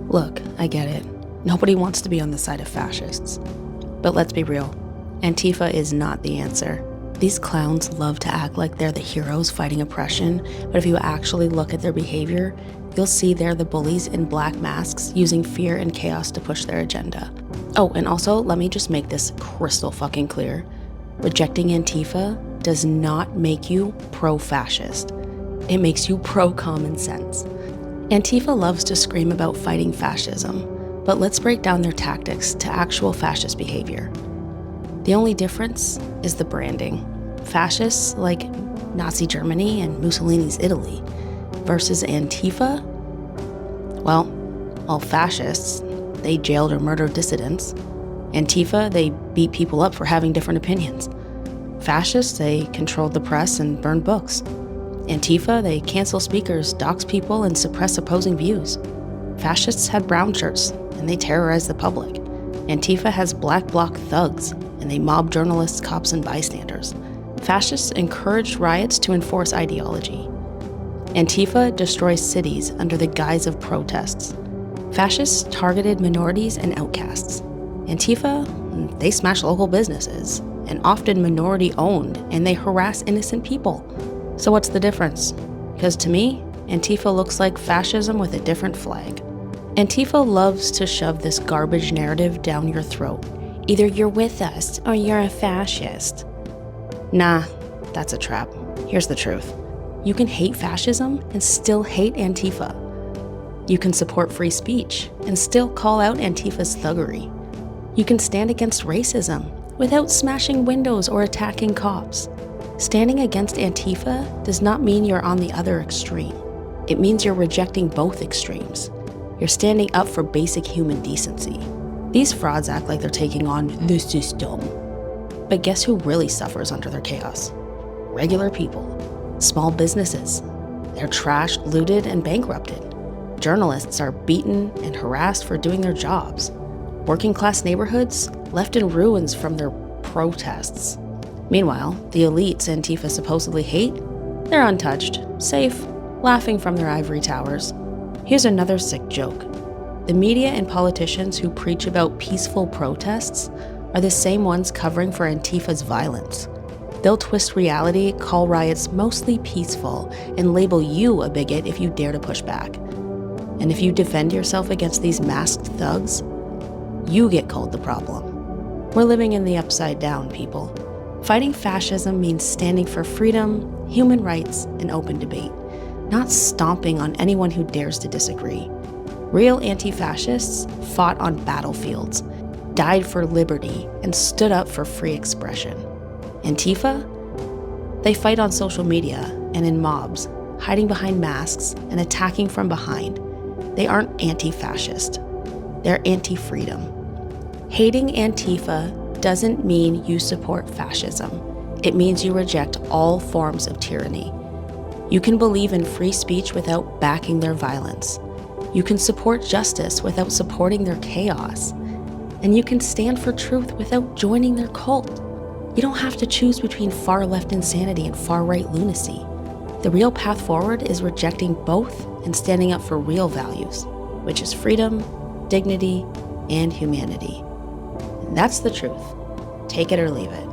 Look, I get it. Nobody wants to be on the side of fascists. But let's be real. Antifa is not the answer. These clowns love to act like they're the heroes fighting oppression, but if you actually look at their behavior, you'll see they're the bullies in black masks using fear and chaos to push their agenda. Oh, and also, let me just make this crystal fucking clear. Rejecting Antifa does not make you pro-fascist. It makes you pro-common sense. Antifa loves to scream about fighting fascism, but let's break down their tactics to actual fascist behavior. The only difference is the branding. Fascists like Nazi Germany and Mussolini's Italy versus Antifa? Well, all fascists, they jailed or murdered dissidents. Antifa, they beat people up for having different opinions. Fascists, they controlled the press and burned books. Antifa, they cancel speakers, dox people, and suppress opposing views. Fascists had brown shirts, and they terrorized the public. Antifa has black bloc thugs, and they mob journalists, cops, and bystanders. Fascists encouraged riots to enforce ideology. Antifa destroys cities under the guise of protests. Fascists targeted minorities and outcasts. Antifa, they smash local businesses, and often minority-owned, and they harass innocent people. So what's the difference? Because to me, Antifa looks like fascism with a different flag. Antifa loves to shove this garbage narrative down your throat. Either you're with us or you're a fascist. Nah, that's a trap. Here's the truth. You can hate fascism and still hate Antifa. You can support free speech and still call out Antifa's thuggery. You can stand against racism without smashing windows or attacking cops. Standing against Antifa does not mean you're on the other extreme. It means you're rejecting both extremes. You're standing up for basic human decency. These frauds act like they're taking on the system. But guess who really suffers under their chaos? Regular people. Small businesses. They're trashed, looted, and bankrupted. Journalists are beaten and harassed for doing their jobs. Working class neighborhoods left in ruins from their protests. Meanwhile, the elites Antifa supposedly hate, they're untouched, safe, laughing from their ivory towers. Here's another sick joke. The media and politicians who preach about peaceful protests are the same ones covering for Antifa's violence. They'll twist reality, call riots mostly peaceful, and label you a bigot if you dare to push back. And if you defend yourself against these masked thugs, you get called the problem. We're living in the upside down, people. Fighting fascism means standing for freedom, human rights, and open debate, not stomping on anyone who dares to disagree. Real anti-fascists fought on battlefields, died for liberty, and stood up for free expression. Antifa? They fight on social media and in mobs, hiding behind masks and attacking from behind. They aren't anti-fascist. They're anti-freedom. Hating Antifa doesn't mean you support fascism. It means you reject all forms of tyranny. You can believe in free speech without backing their violence. You can support justice without supporting their chaos. And you can stand for truth without joining their cult. You don't have to choose between far-left insanity and far-right lunacy. The real path forward is rejecting both and standing up for real values, which is freedom, dignity, and humanity. And that's the truth. Take it or leave it.